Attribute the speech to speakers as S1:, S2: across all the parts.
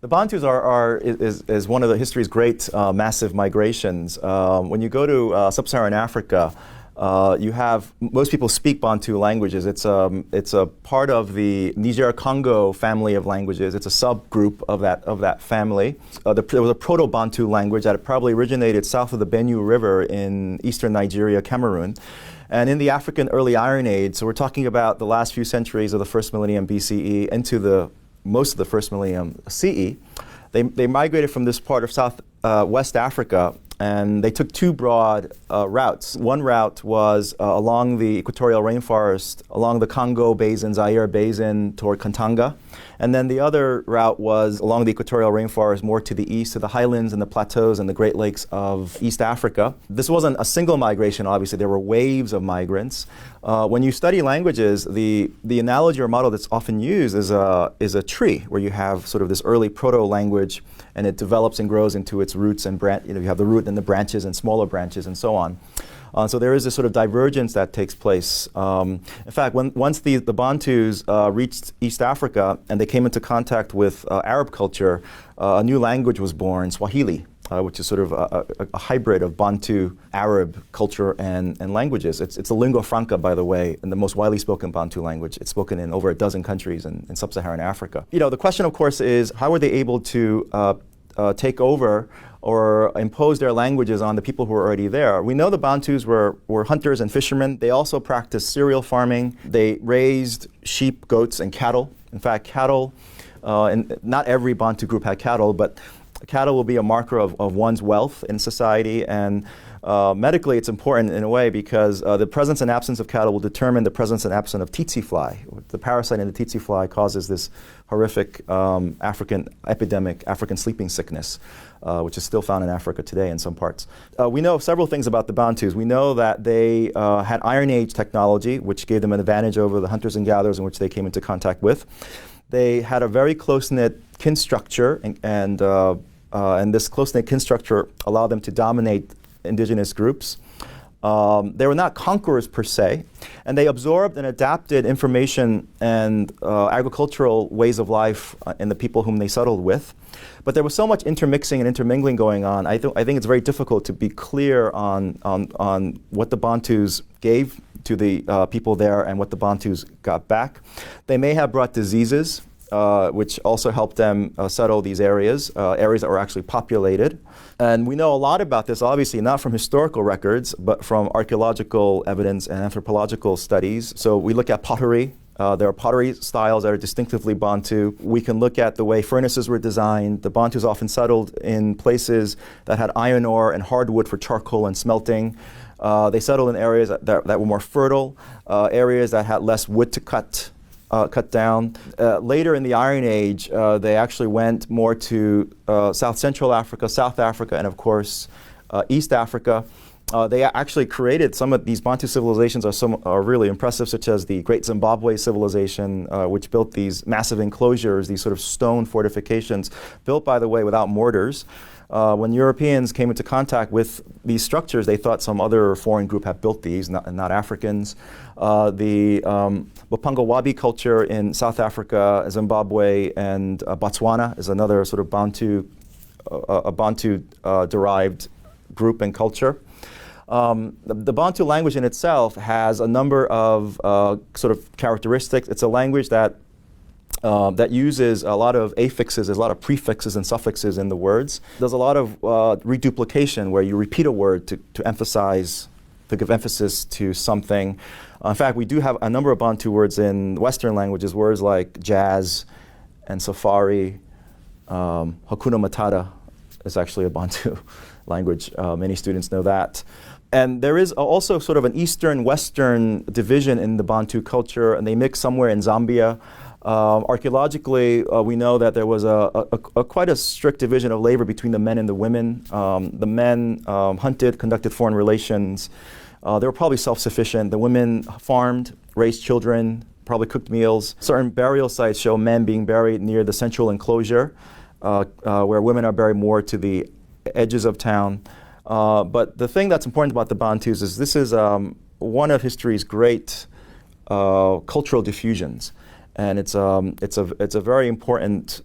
S1: The Bantus is one of the history's great massive migrations. When you go to sub-Saharan Africa, you have most people speak Bantu languages. It's a part of the Niger-Congo family of languages. It's a subgroup of that family. There was a Proto-Bantu language that probably originated south of the Benue River in eastern Nigeria, Cameroon. And in the African early Iron Age, so we're talking about the last few centuries of the first millennium BCE into most of the first millennium CE, they migrated from this part of West Africa, and they took two broad routes. One route was along the equatorial rainforest, along the Congo Basin, Zaire Basin, toward Katanga. And then the other route was along the equatorial rainforest, more to the east, to the highlands and the plateaus and the Great Lakes of East Africa. This wasn't a single migration, obviously. There were waves of migrants. When you study languages, the analogy or model that's often used is a tree, where you have sort of this early proto-language, and it develops and grows into its roots and you have the root and the branches and smaller branches and so on. So there is this sort of divergence that takes place. In fact, once the Bantus reached East Africa and they came into contact with Arab culture, a new language was born, Swahili, which is sort of a hybrid of Bantu, Arab culture and languages. It's a lingua franca, by the way, and the most widely spoken Bantu language. It's spoken in over a dozen countries in sub-Saharan Africa. You know, the question, of course, is how were they able to take over or impose their languages on the people who were already there? We know the Bantus were hunters and fishermen. They also practiced cereal farming. They raised sheep, goats, and cattle. In fact, cattle, and not every Bantu group had cattle, but cattle will be a marker of one's wealth in society, and medically it's important in a way because the presence and absence of cattle will determine the presence and absence of tsetse fly. The parasite in the tsetse fly causes this horrific African epidemic, African sleeping sickness, which is still found in Africa today in some parts. We know several things about the Bantus. We know that they had Iron Age technology, which gave them an advantage over the hunters and gatherers in which they came into contact with. They had a very close-knit kin structure, and this close-knit kin structure allowed them to dominate indigenous groups. They were not conquerors per se, and they absorbed and adapted information and agricultural ways of life in the people whom they settled with. But there was so much intermixing and intermingling going on. I think it's very difficult to be clear on what the Bantus gave to the people there and what the Bantus got back. They may have brought diseases, which also helped them settle these areas that were actually populated. And we know a lot about this, obviously, not from historical records, but from archaeological evidence and anthropological studies. So we look at pottery. There are pottery styles that are distinctively Bantu. We can look at the way furnaces were designed. The Bantus often settled in places that had iron ore and hardwood for charcoal and smelting. They settled in areas that were more fertile, areas that had less wood to cut down. Later in the Iron Age, they actually went more to South Central Africa, South Africa, and of course, East Africa. They actually created some of these Bantu civilizations are really impressive, such as the Great Zimbabwe civilization, which built these massive enclosures, these sort of stone fortifications, built, by the way, without mortars. When Europeans came into contact with these structures, they thought some other foreign group had built these, not Africans. The Wapangawabi culture in South Africa, Zimbabwe, and Botswana is another sort of Bantu-derived group and culture. The Bantu language in itself has a number of sort of characteristics. It's a language that uses a lot of affixes, there's a lot of prefixes and suffixes in the words. There's a lot of reduplication where you repeat a word to emphasize, to give emphasis to something. In fact, we do have a number of Bantu words in Western languages, words like jazz and safari. Hakuna Matata is actually a Bantu language. Many students know that. And there is also sort of an Eastern-Western division in the Bantu culture, and they mix somewhere in Zambia. Archaeologically, we know that there was quite a strict division of labor between the men and the women. The men hunted, conducted foreign relations. They were probably self-sufficient. The women farmed, raised children, probably cooked meals. Certain burial sites show men being buried near the central enclosure, where women are buried more to the edges of town. But the thing that's important about the Bantus is this is one of history's great cultural diffusions. And it's a very important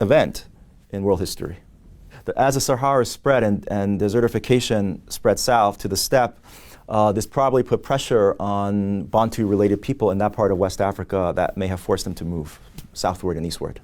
S1: event in world history. As the Sahara spread and desertification spread south to the steppe, this probably put pressure on Bantu-related people in that part of West Africa that may have forced them to move southward and eastward.